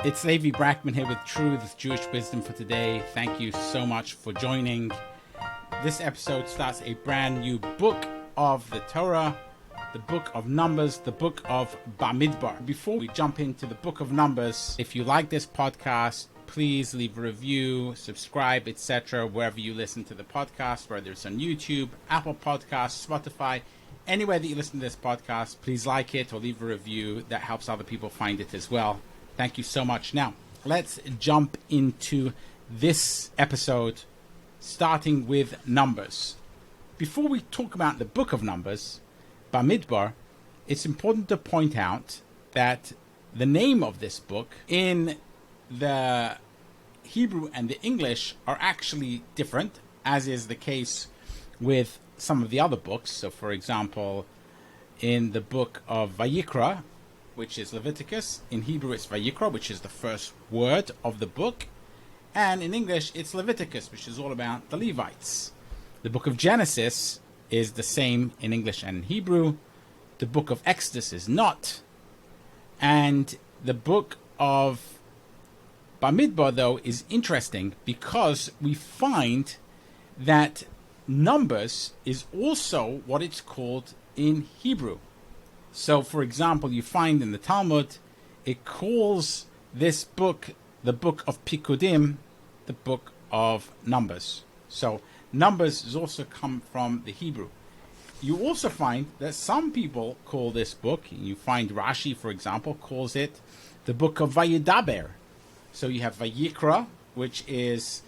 It's Levi Brackman here with Truth's Jewish Wisdom for today. Thank you so much for joining. This episode starts a brand new book of the Torah, the book of Numbers, the book of Bamidbar. Before we jump into the book of Numbers, if you like this podcast, please leave a review, subscribe, etc. wherever you listen to the podcast, whether it's on YouTube, Apple Podcasts, Spotify, anywhere that you listen to this podcast. Please like it or leave a review. That helps other people find it as well. Thank you so much. Now, let's jump into this episode, starting with Numbers. Before we talk about the book of Numbers, Bamidbar, it's important to point out that the name of this book in the Hebrew and the English are actually different, as is the case with some of the other books. So, for example, in the book of Vayikra, which is Leviticus, in Hebrew it's Vayikra, which is the first word of the book, and in English it's Leviticus, which is all about the Levites. The book of Genesis is the same in English and in Hebrew. The book of Exodus is not. And the book of Bamidbar, though, is interesting because we find that Numbers is also what it's called in Hebrew. So, for example, you find in the Talmud, it calls this book the book of Pikudim, the book of Numbers. So, Numbers has also come from the Hebrew. You also find that some people call this book, you find Rashi, for example, calls it the book of Vayidaber. So you have Vayikra, which is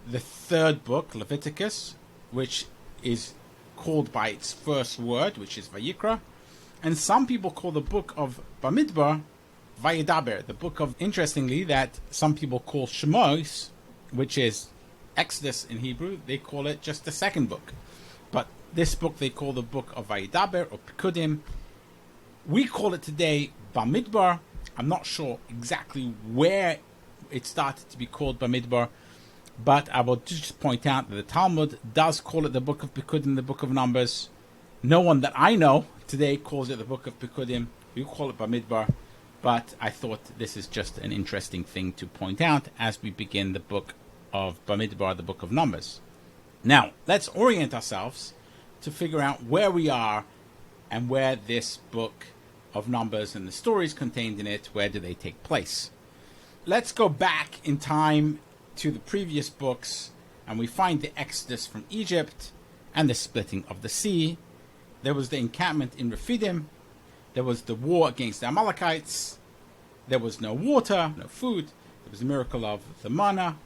the third book, Leviticus, which is called by its first word, which is Vayikra. And some people call the book of Bamidbar Vayidaber, the book of, interestingly, that some people call Shemos, which is Exodus in Hebrew. They call it just the second book. But this book they call the book of Vayidaber or Pikudim. We call it today Bamidbar. I'm not sure exactly where it started to be called Bamidbar, but I will just point out that the Talmud does call it the book of Pikudim, the book of Numbers. No one that I know today calls it the book of Pikudim. We call it Bamidbar, but I thought this is just an interesting thing to point out as we begin the book of Bamidbar, the book of Numbers. Now, let's orient ourselves to figure out where we are and where this book of Numbers and the stories contained in it, where do they take place. Let's go back in time to the previous books, and we find the Exodus from Egypt and the splitting of the sea. There was the encampment in Rephidim. There was the war against the Amalekites. There was no water, no food. There was the miracle of the manna.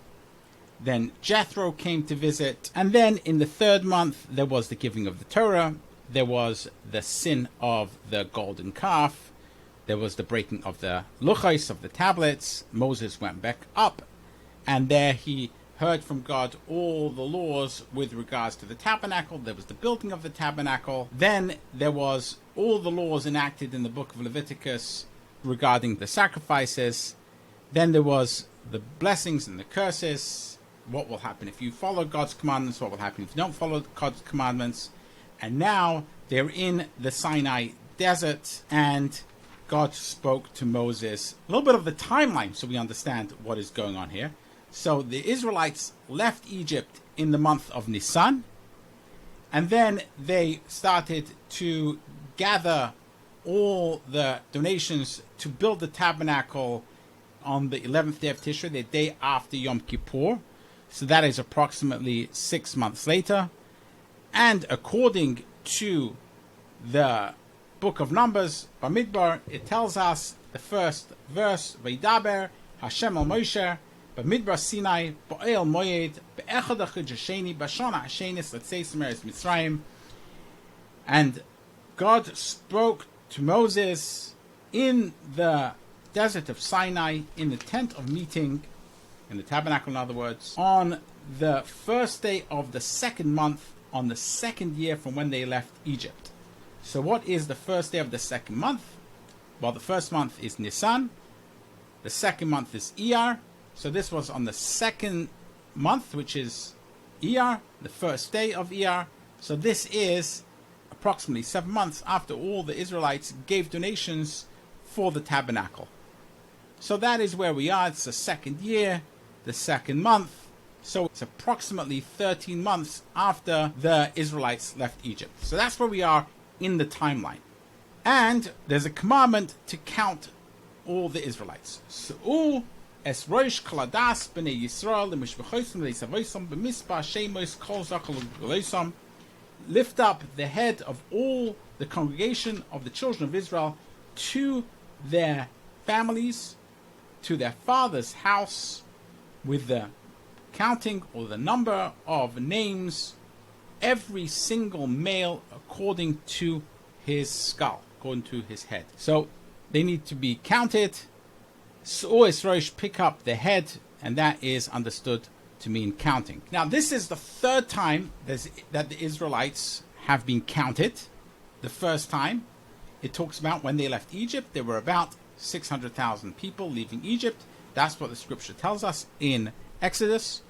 Then Jethro came to visit. And then in the third month, there was the giving of the Torah. There was the sin of the golden calf. There was the breaking of the luchos, of the tablets. Moses went back up, and there he heard from God all the laws with regards to the tabernacle. There was the building of the tabernacle. Then there was all the laws enacted in the book of Leviticus regarding the sacrifices. Then there was the blessings and the curses. What will happen if you follow God's commandments? What will happen if you don't follow God's commandments? And now they're in the Sinai desert, and God spoke to Moses. A little bit of the timeline so we understand what is going on here. So the Israelites left Egypt in the month of Nisan, and then they started to gather all the donations to build the tabernacle on the 11th day of Tishrei, the day after Yom Kippur. So that is approximately 6 months later. And according to the book of Numbers, Bamidbar, it tells us the first verse, Vayidaber Hashem al Moshe Bamidbar Sinai Bo'el Moyed Be'echad Achid Hasheni Bashana Hashenis Letzeis Meretz Mitzrayim. And God spoke to Moses in the desert of Sinai, in the tent of meeting, in the tabernacle in other words, on the first day of the second month, on the second year from when they left Egypt. So what is the first day of the second month? Well, the first month is Nisan. The second month is Iyar. So this was on the second month, which is Iyar, the first day of Iyar. So this is approximately 7 months after all the Israelites gave donations for the tabernacle. So that is where we are. It's the second year, the second month. So it's approximately 13 months after the Israelites left Egypt. So that's where we are in the timeline. And there's a commandment to count all the Israelites. So es roish kaladas b'nei Yisrael l'mishbechosim l'isavosim b'mispar shemos kol zachal l'golosim. Lift up the head of all the congregation of the children of Israel to their families, to their father's house, with the counting or the number of names, every single male according to his skull, according to his head. So they need to be counted. So Israelites pick up the head, and that is understood to mean counting. Now, this is the third time that the Israelites have been counted. The first time, it talks about when they left Egypt, there were about 600,000 people leaving Egypt. That's what the scripture tells us in Exodus.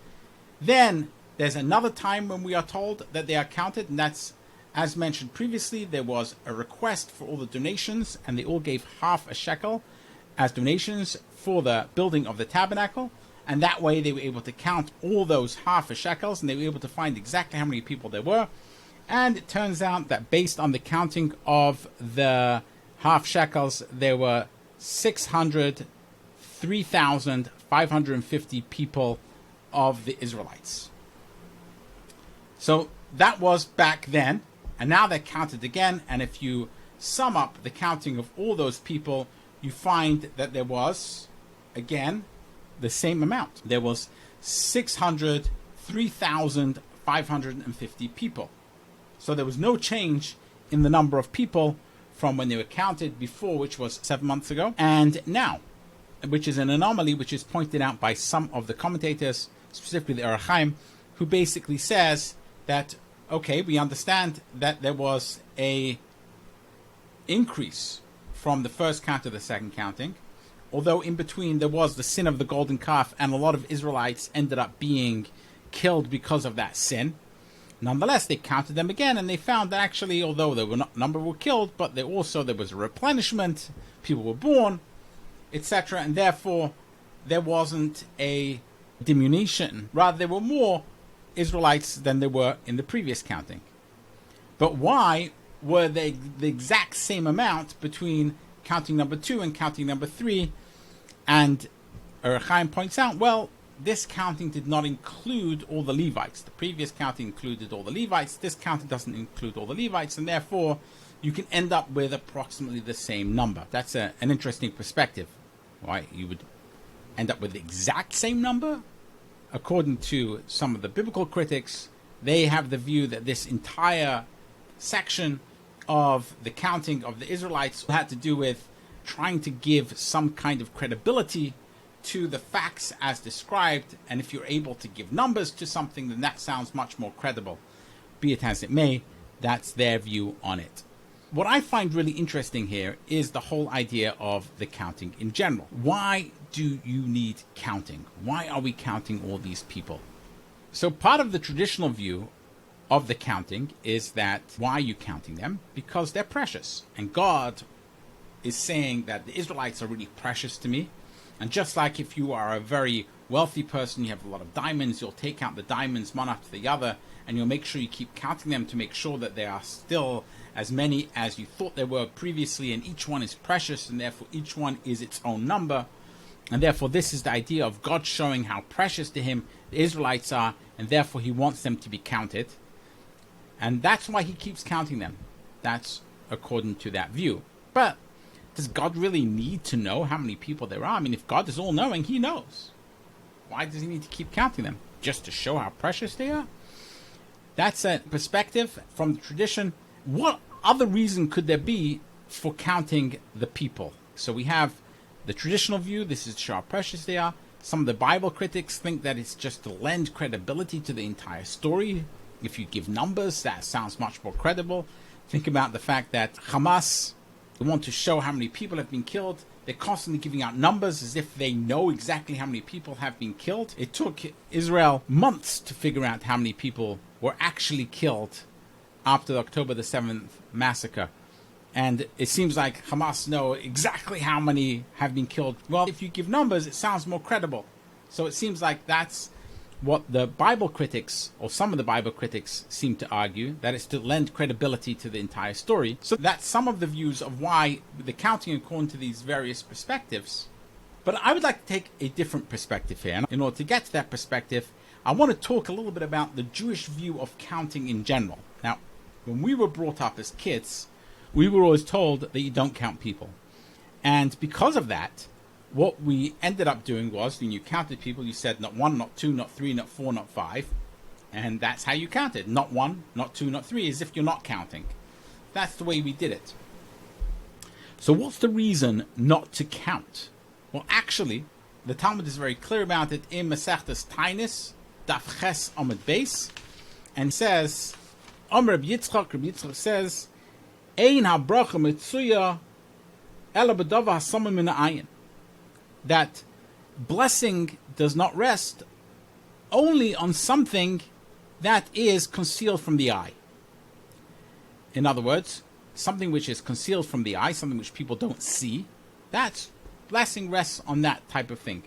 Then there's another time when we are told that they are counted, and that's, as mentioned previously, there was a request for all the donations, and they all gave half a shekel as donations for the building of the tabernacle. And that way they were able to count all those half a shekels, and they were able to find exactly how many people there were. And it turns out that based on the counting of the half shekels, there were 603,550 people of the Israelites. So that was back then, and now they're counted again. And if you sum up the counting of all those people, you find that there was, again, the same amount. There was 603,550 people. So there was no change in the number of people from when they were counted before, which was 7 months ago, and now, which is an anomaly which is pointed out by some of the commentators, specifically the Or HaChaim, who basically says that, okay, we understand that there was a increase from the first count to the second counting, although in between there was the sin of the golden calf, and a lot of Israelites ended up being killed because of that sin. Nonetheless, they counted them again, and they found that actually, although there were not, number were killed, but there was a replenishment, people were born, etc., and therefore there wasn't a diminution. Rather, there were more Israelites than there were in the previous counting. But why were they the exact same amount between counting number 2 and counting number 3? And Or HaChaim points out, well, this counting did not include all the Levites. The previous counting included all the Levites. This counting doesn't include all the Levites, and therefore you can end up with approximately the same number. That's an interesting perspective. Why you would end up with the exact same number? According to some of the biblical critics, they have the view that this entire section of the counting of the Israelites had to do with trying to give some kind of credibility to the facts as described, and if you're able to give numbers to something, then that sounds much more credible. Be it as it may, that's their view on it. What I find really interesting here is the whole idea of the counting in general. Why do you need counting? Why are we counting all these people? So part of the traditional view of the counting is that, why are you counting them? Because they're precious. And God is saying that the Israelites are really precious to me. And just like if you are a very wealthy person, you have a lot of diamonds, you'll take out the diamonds one after the other, and you'll make sure you keep counting them to make sure that there are still as many as you thought there were previously, and each one is precious, and therefore each one is its own number. And therefore this is the idea of God showing how precious to him the Israelites are, and therefore he wants them to be counted. And that's why he keeps counting them. That's according to that view. But does God really need to know how many people there are? I mean, if God is all-knowing, he knows. Why does he need to keep counting them? Just to show how precious they are? That's a perspective from the tradition. What other reason could there be for counting the people? So we have the traditional view, this is to show how precious they are. Some of the Bible critics think that it's just to lend credibility to the entire story. If you give numbers, that sounds much more credible. Think about the fact that Hamas, they want to show how many people have been killed. They're constantly giving out numbers as if they know exactly how many people have been killed. It took Israel months to figure out how many people were actually killed after the October the 7th massacre And it seems like Hamas know exactly how many have been killed. Well, if you give numbers, it sounds more credible. So it seems like that's what the Bible critics, or some of the Bible critics, seem to argue, that it's to lend credibility to the entire story. So that's some of the views of why the counting according to these various perspectives. But I would like to take a different perspective here. And in order to get to that perspective, I want to talk a little bit about the Jewish view of counting in general. Now, when we were brought up as kids, we were always told that you don't count people. And because of that, what we ended up doing was, when you counted people, you said not 1, not 2, not 3, not 4, not 5. And that's how you counted. Not 1, not 2, not 3, as if you're not counting. That's the way we did it. So what's the reason not to count? Well, actually, the Talmud is very clear about it in Masechtas Tainis, Daf Ches Amud Beis, and says, Rabbi Yitzchak says, Ein habracha mitzuya ela b'davar hasamim min ha'ayin. That blessing does not rest only on something that is concealed from the eye. In other words, something which is concealed from the eye, something which people don't see, that's blessing rests on that type of thing.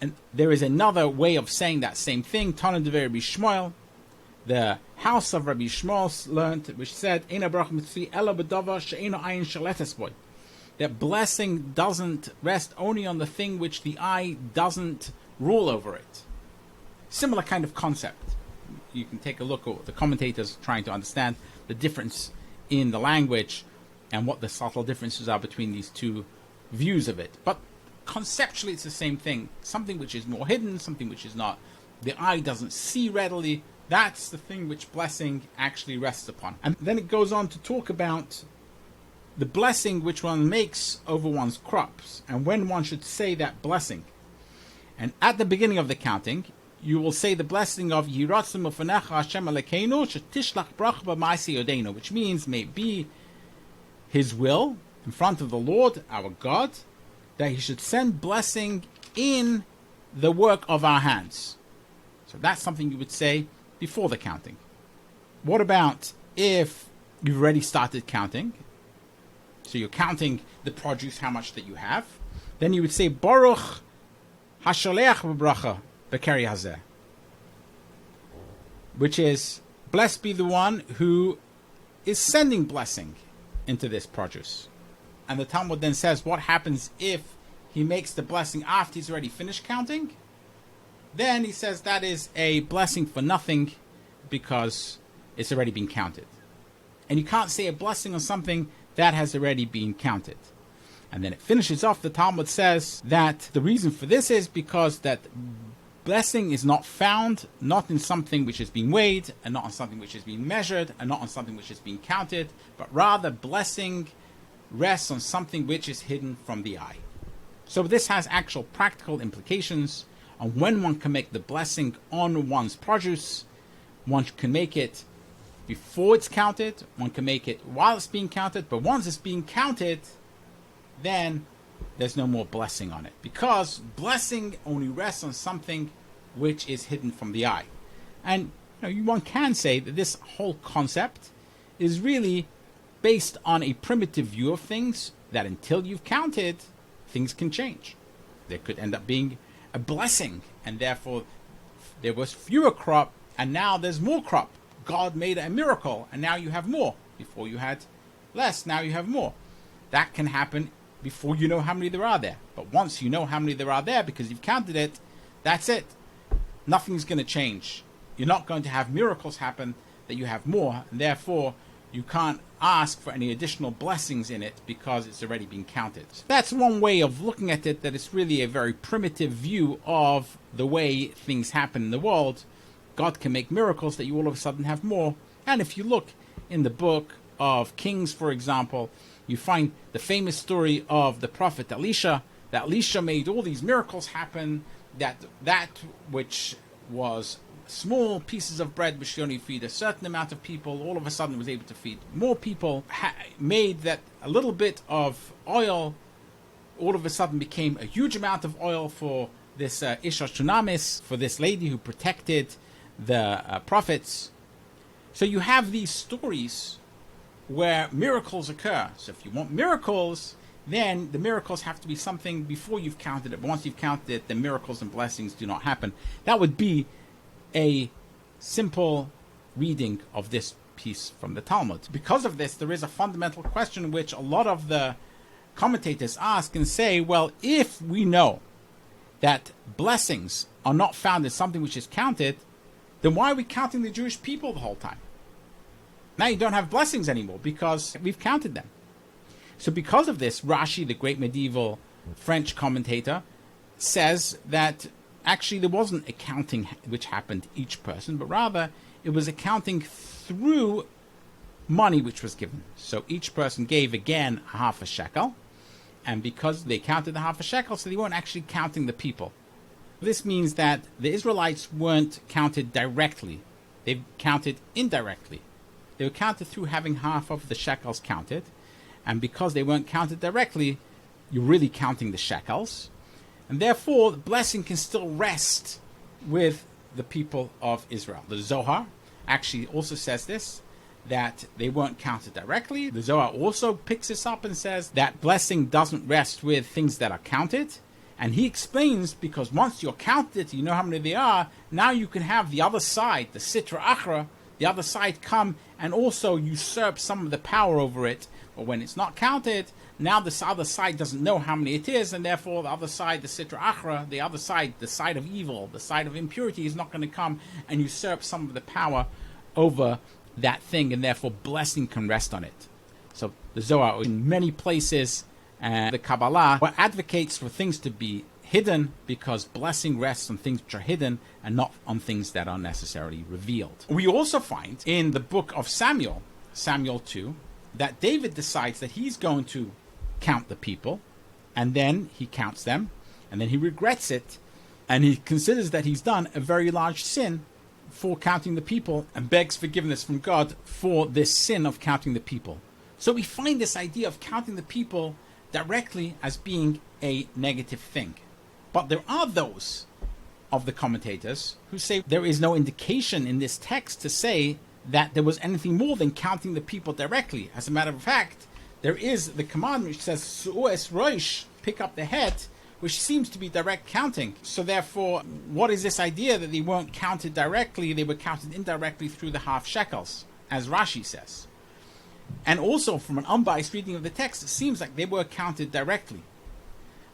And there is another way of saying that same thing. Tana de Rabbi Shmuel, the house of Rabbi Shmuel learned, which said, that blessing doesn't rest only on the thing which the eye doesn't rule over it. Similar kind of concept. You can take a look at the commentators trying to understand the difference in the language and what the subtle differences are between these two views of it. But conceptually it's the same thing. Something which is more hidden, something which is not, the eye doesn't see readily, that's the thing which blessing actually rests upon. And then it goes on to talk about the blessing which one makes over one's crops, and when one should say that blessing. And at the beginning of the counting, you will say the blessing of Yiratzim Ufanecha Hashem Alekeinu Shetishlach Bracha B'Maaseh Yodeinu, which means may it be His will in front of the Lord, our God, that He should send blessing in the work of our hands. So that's something you would say before the counting. What about if you've already started counting? So you're counting the produce, how much that you have. Then you would say, Baruch Hasholeach B'Bracha B'Keri Hazeh, which is, blessed be the one who is sending blessing into this produce. And the Talmud then says, what happens if he makes the blessing after he's already finished counting? Then he says that is a blessing for nothing because it's already been counted. And you can't say a blessing on something that has already been counted. And then it finishes off, the Talmud says that the reason for this is because that blessing is not found, not in something which has been weighed, and not on something which has been measured, and not on something which has been counted, but rather blessing rests on something which is hidden from the eye. So this has actual practical implications on when one can make the blessing on one's produce. One can make it before it's counted, one can make it while it's being counted, but once it's being counted, then there's no more blessing on it, because blessing only rests on something which is hidden from the eye. And one can say that this whole concept is really based on a primitive view of things, that until you've counted, things can change. There could end up being a blessing, and therefore there was fewer crop, and now there's more crop. God made a miracle, and now you have more. Before you had less, now you have more. That can happen before you know how many there are there. But once you know how many there are there, because you've counted it, that's it. Nothing's going to change. You're not going to have miracles happen that you have more, and therefore you can't ask for any additional blessings in it because it's already been counted. So that's one way of looking at it, that it's really a very primitive view of the way things happen in the world. God can make miracles that you all of a sudden have more. And if you look in the book of Kings, for example, you find the famous story of the prophet Elisha, that Elisha made all these miracles happen, that which was small pieces of bread which could only feed a certain amount of people, all of a sudden was able to feed more people, made that a little bit of oil all of a sudden became a huge amount of oil for this Isha Shunamis, for this lady who protected the prophets. So you have these stories where miracles occur. So if you want miracles, then the miracles have to be something before you've counted it. But once you've counted it, the miracles and blessings do not happen. That would be a simple reading of this piece from the Talmud. Because of this, there is a fundamental question which a lot of the commentators ask and say, well, if we know that blessings are not found in something which is counted, then why are we counting the Jewish people the whole time? Now you don't have blessings anymore because we've counted them. So because of this, Rashi, the great medieval French commentator, says that actually there wasn't a counting which happened each person, but rather it was a counting through money which was given. So each person gave again half a shekel, and because they counted the half a shekel, so they weren't actually counting the people. This means that the Israelites weren't counted directly. They counted indirectly. They were counted through having half of the shekels counted, and because they weren't counted directly, you're really counting the shekels, and therefore the blessing can still rest with the people of Israel. The Zohar actually also says this, that they weren't counted directly. The Zohar also picks this up and says that blessing doesn't rest with things that are counted. And he explains, because once you're counted, you know how many they are, now you can have the other side, the Sitra Achra, the other side come and also usurp some of the power over it. But when it's not counted, now this other side doesn't know how many it is, and therefore the other side, the Sitra Achra, the other side, the side of evil, the side of impurity, is not going to come and usurp some of the power over that thing, and therefore blessing can rest on it. So the Zohar in many places, the Kabbalah advocates for things to be hidden because blessing rests on things which are hidden and not on things that are necessarily revealed. We also find in the book of Samuel, Samuel 2, that David decides that he's going to count the people, and then he counts them, and then he regrets it, and he considers that he's done a very large sin for counting the people and begs forgiveness from God for this sin of counting the people. So we find this idea of counting the people directly as being a negative thing. But there are those of the commentators who say there is no indication in this text to say that there was anything more than counting the people directly. As a matter of fact, there is the commandment which says Su'es Roish, pick up the head, which seems to be direct counting. So therefore, what is this idea that they weren't counted directly, they were counted indirectly through the half shekels, as Rashi says? And also, from an unbiased reading of the text, it seems like they were counted directly.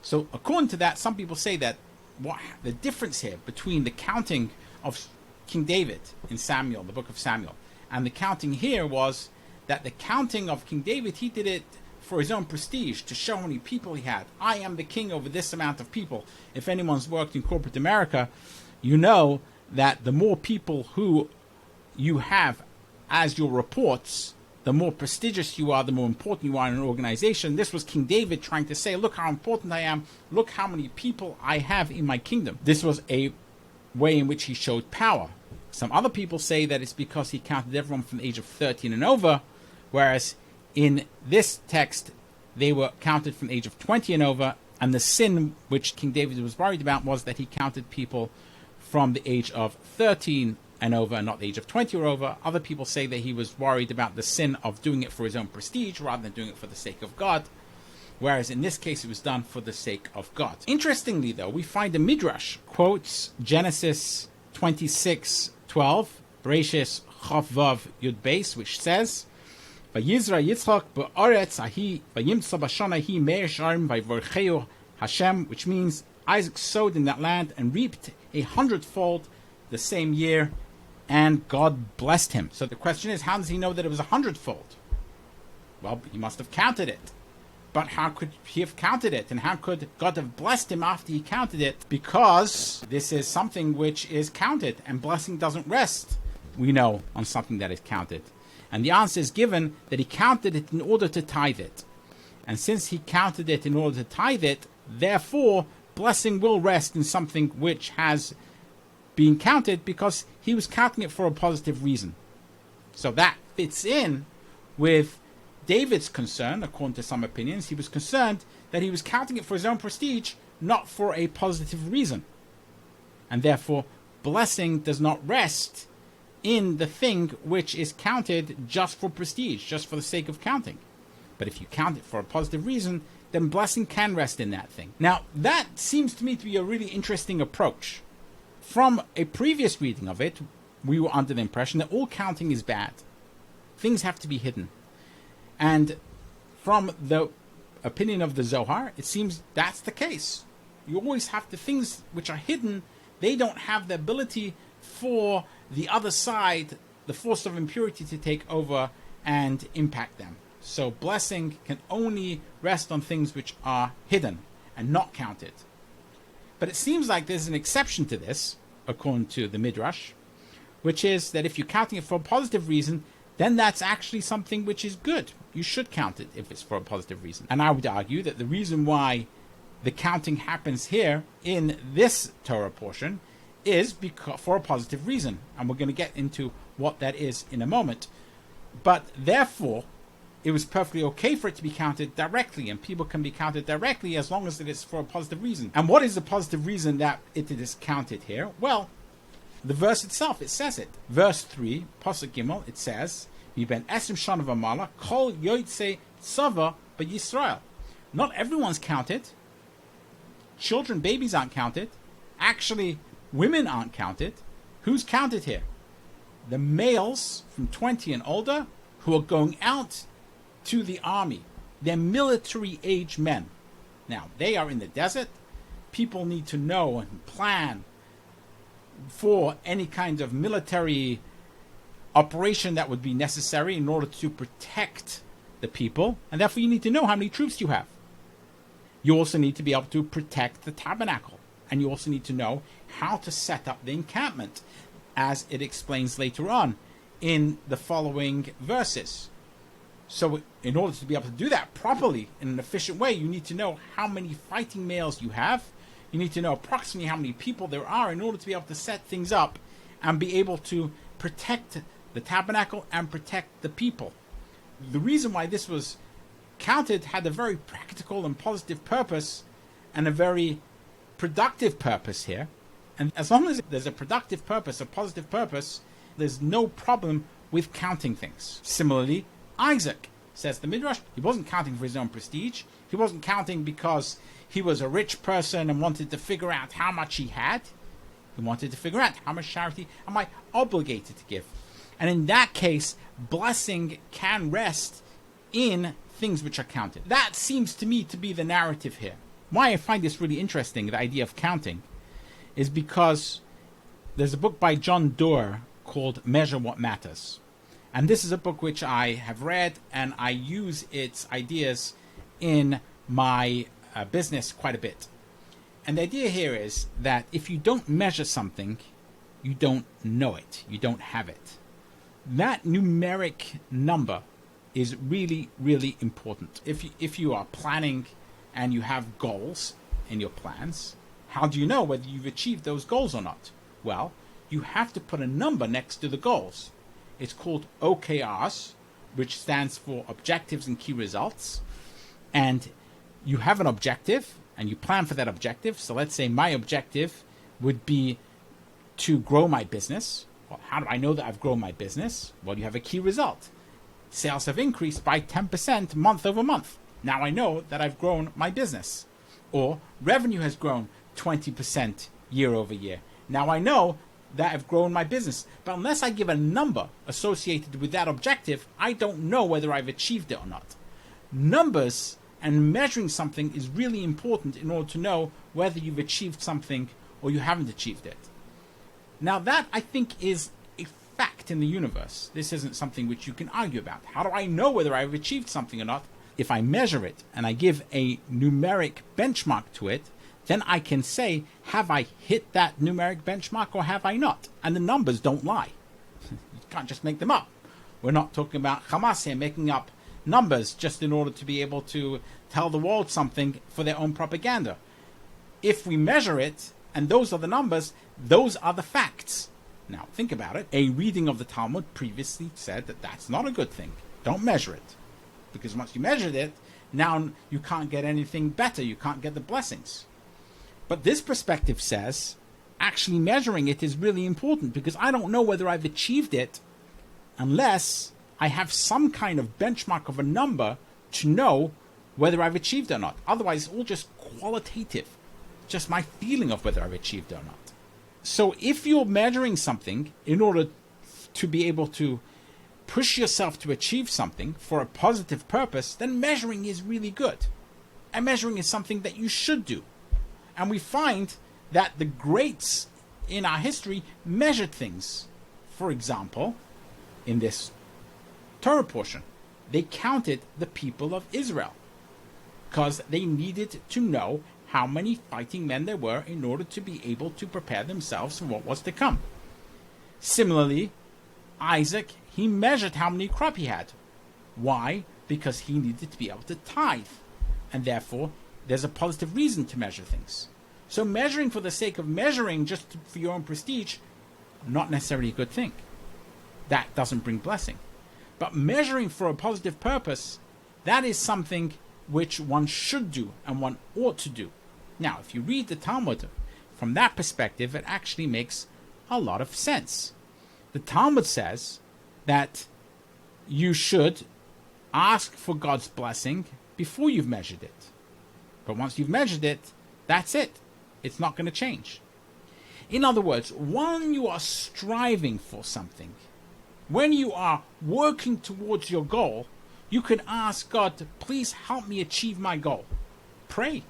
So according to that, some people say that the difference here between the counting of King David in Samuel, the book of Samuel, and the counting here was that the counting of King David, he did it for his own prestige, to show how many people he had. I am the king over this amount of people. If anyone's worked in corporate America, you know that the more people who you have as your reports, the more prestigious you are, the more important you are in an organization. This was King David trying to say, look how important I am, look how many people I have in my kingdom. This was a way in which he showed power. Some other people say that it's because he counted everyone from the age of 13 and over, whereas in this text, they were counted from the age of 20 and over, and the sin which King David was worried about was that he counted people from the age of 13 and over, and not the age of 20 or over. Other people say that he was worried about the sin of doing it for his own prestige rather than doing it for the sake of God, whereas in this case it was done for the sake of God. Interestingly, though, we find a Midrash quotes Genesis 26:12, Bereshis Chav Vav Yud Beis, which says, Vayizra Yitzchak be'aretz ahi vayimtza b'shana hi me'er sharim vayvorcheu Hashem, which means Isaac sowed in that land and reaped 100-fold the same year, and God blessed him. So the question is, how does he know that it was 100-fold? Well, he must have counted it. But how could he have counted it? And how could God have blessed him after he counted it? Because this is something which is counted, and blessing doesn't rest, we know, on something that is counted. And the answer is given that he counted it in order to tithe it. And since he counted it in order to tithe it, therefore, blessing will rest in something which has been counted because he was counting it for a positive reason. So that fits in with David's concern, according to some opinions. He was concerned that he was counting it for his own prestige, not for a positive reason. And therefore, blessing does not rest in the thing which is counted just for prestige, just for the sake of counting. But if you count it for a positive reason, then blessing can rest in that thing. Now, that seems to me to be a really interesting approach. From a previous reading of it, we were under the impression that all counting is bad. Things have to be hidden. And from the opinion of the Zohar, it seems that's the case. You always have the things which are hidden, they don't have the ability for the other side, the force of impurity, to take over and impact them. So blessing can only rest on things which are hidden and not counted. But it seems like there's an exception to this, according to the Midrash, which is that if you're counting it for a positive reason, then that's actually something which is good. You should count it if it's for a positive reason. And I would argue that the reason why the counting happens here in this Torah portion is because for a positive reason. And we're going to get into what that is in a moment. But therefore, it was perfectly okay for it to be counted directly, and people can be counted directly as long as it is for a positive reason. And what is the positive reason that it is counted here? Well, the verse itself, it says it. Verse 3, Pasuk Gimel, it says, Yiben Esrim Shana V'Mala, Kol Yotzei Tzava B'Yisrael. Not everyone's counted. Children, babies aren't counted. Actually, women aren't counted. Who's counted here? The males from 20 and older who are going out to the army. They're military-age men. Now, they are in the desert. People need to know and plan for any kind of military operation that would be necessary in order to protect the people. And therefore, you need to know how many troops you have. You also need to be able to protect the tabernacle. And you also need to know how to set up the encampment, as it explains later on in the following verses. So in order to be able to do that properly in an efficient way, you need to know how many fighting males you have. You need to know approximately how many people there are in order to be able to set things up and be able to protect the tabernacle and protect the people. The reason why this was counted had a very practical and positive purpose and a very productive purpose here. And as long as there's a productive purpose, a positive purpose, there's no problem with counting things. Similarly, Isaac, says the Midrash, he wasn't counting for his own prestige. He wasn't counting because he was a rich person and wanted to figure out how much he had. He wanted to figure out how much charity am I obligated to give. And in that case, blessing can rest in things which are counted. That seems to me to be the narrative here. Why I find this really interesting, the idea of counting, is because there's a book by John Doerr called Measure What Matters. And this is a book which I have read, and I use its ideas in my business quite a bit. And the idea here is that if you don't measure something, you don't know it. You don't have it. That numeric number is really, really important. If you are planning and you have goals in your plans, how do you know whether you've achieved those goals or not? Well, you have to put a number next to the goals. It's called OKRs, which stands for Objectives and Key Results. And you have an objective, and you plan for that objective. So let's say my objective would be to grow my business. Well, how do I know that I've grown my business? Well, you have a key result. Sales have increased by 10% month over month. Now I know that I've grown my business. Or revenue has grown 20% year over year. Now I know that I've grown my business. But unless I give a number associated with that objective, I don't know whether I've achieved it or not. Numbers and measuring something is really important in order to know whether you've achieved something or you haven't achieved it. Now that, I think, is a fact in the universe. This isn't something which you can argue about. How do I know whether I've achieved something or not? If I measure it and I give a numeric benchmark to it, then I can say, have I hit that numeric benchmark or have I not? And the numbers don't lie. You can't just make them up. We're not talking about Hamas here making up numbers just in order to be able to tell the world something for their own propaganda. If we measure it, and those are the numbers, those are the facts. Now, think about it. A reading of the Talmud previously said that that's not a good thing. Don't measure it. Because once you measured it, now you can't get anything better. You can't get the blessings. But this perspective says, actually measuring it is really important, because I don't know whether I've achieved it unless I have some kind of benchmark of a number to know whether I've achieved it or not. Otherwise, it's all just qualitative, just my feeling of whether I've achieved it or not. So if you're measuring something in order to be able to push yourself to achieve something for a positive purpose, then measuring is really good. And measuring is something that you should do. And we find that the greats in our history measured things. For example, in this Torah portion, they counted the people of Israel because they needed to know how many fighting men there were in order to be able to prepare themselves for what was to come. Similarly, Isaac, he measured how many crop he had. Why? Because he needed to be able to tithe. And therefore, there's a positive reason to measure things. So measuring for the sake of measuring, just for your own prestige, not necessarily a good thing. That doesn't bring blessing. But measuring for a positive purpose, that is something which one should do and one ought to do. Now, if you read the Talmud from that perspective, it actually makes a lot of sense. The Talmud says that you should ask for God's blessing before you've measured it. But once you've measured it, that's it. It's not going to change. In other words, when you are striving for something, when you are working towards your goal, you can ask God to please help me achieve my goal. Pray.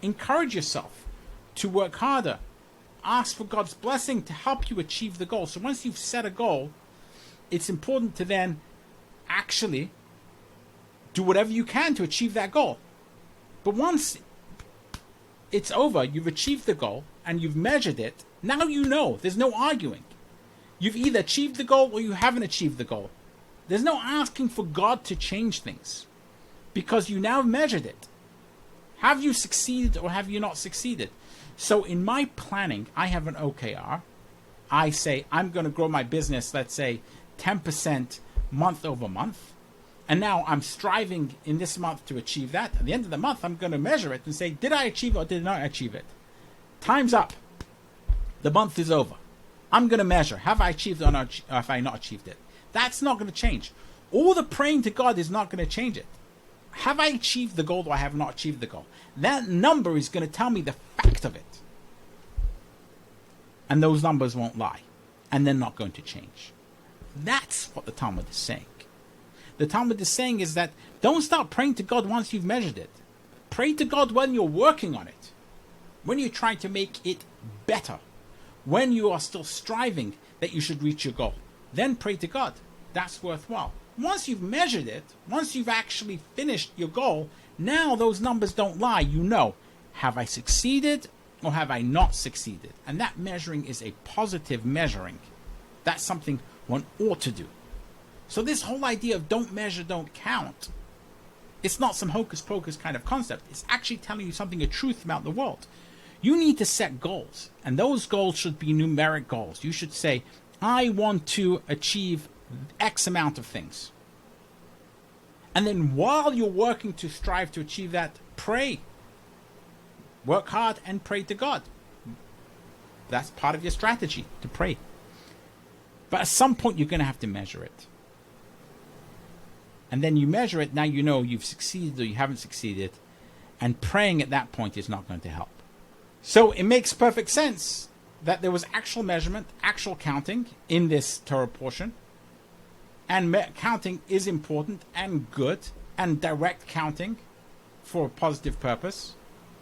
Encourage yourself to work harder. Ask for God's blessing to help you achieve the goal. So once you've set a goal, it's important to then actually do whatever you can to achieve that goal. But once it's over, you've achieved the goal and you've measured it, now you know. There's no arguing. You've either achieved the goal or you haven't achieved the goal. There's no asking for God to change things because you now measured it. Have you succeeded or have you not succeeded? So in my planning, I have an OKR. I say I'm going to grow my business, let's say 10% month over month. And now I'm striving in this month to achieve that. At the end of the month, I'm going to measure it and say, did I achieve it or did I not achieve it? Time's up. The month is over. I'm going to measure. Have I achieved it or not, or have I not achieved it? That's not going to change. All the praying to God is not going to change it. Have I achieved the goal or I have not achieved the goal? That number is going to tell me the fact of it. And those numbers won't lie. And they're not going to change. That's what the Talmud is saying. The Talmud is saying is that don't start praying to God once you've measured it. Pray to God when you're working on it. When you're trying to make it better. When you are still striving that you should reach your goal. Then pray to God. That's worthwhile. Once you've measured it, once you've actually finished your goal, now those numbers don't lie. You know, have I succeeded or have I not succeeded? And that measuring is a positive measuring. That's something one ought to do. So this whole idea of don't measure, don't count, it's not some hocus pocus kind of concept. It's actually telling you something, a truth about the world. You need to set goals, and those goals should be numeric goals. You should say, I want to achieve X amount of things. And then while you're working to strive to achieve that, pray. Work hard and pray to God. That's part of your strategy, to pray. But at some point you're going to have to measure it. And then you measure it, now you know you've succeeded or you haven't succeeded. And praying at that point is not going to help. So it makes perfect sense that there was actual measurement, actual counting in this Torah portion. And counting is important and good, and direct counting for a positive purpose.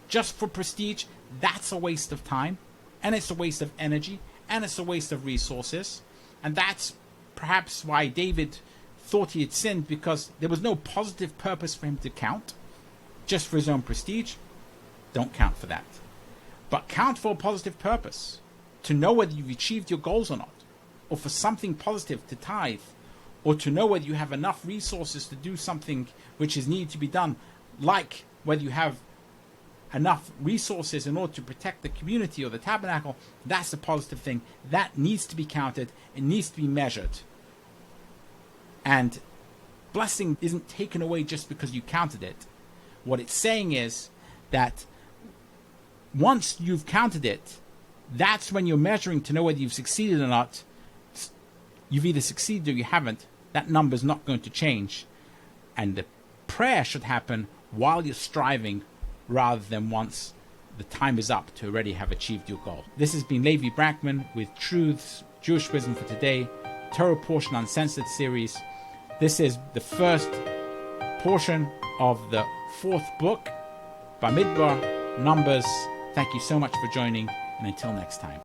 Just for prestige, that's a waste of time, and it's a waste of energy, and it's a waste of resources. And that's perhaps why David thought he had sinned, because there was no positive purpose for him to count, just for his own prestige. Don't count for that. But count for a positive purpose, to know whether you've achieved your goals or not, or for something positive to tithe, or to know whether you have enough resources to do something which is needed to be done, like whether you have enough resources in order to protect the community or the tabernacle. That's a positive thing. That needs to be counted. It needs to be measured. And blessing isn't taken away just because you counted it. What it's saying is that once you've counted it, That's when you're measuring to know whether you've succeeded or not. You've either succeeded or you haven't. That number's not going to change. And the prayer should happen while you're striving rather than once the time is up to already have achieved your goal. This has been Levi Brackman with Truths, Jewish Wisdom for Today, Torah Portion Uncensored series. This is the first portion of the fourth book, Bamidbar, Numbers. Thank you so much for joining, and until next time.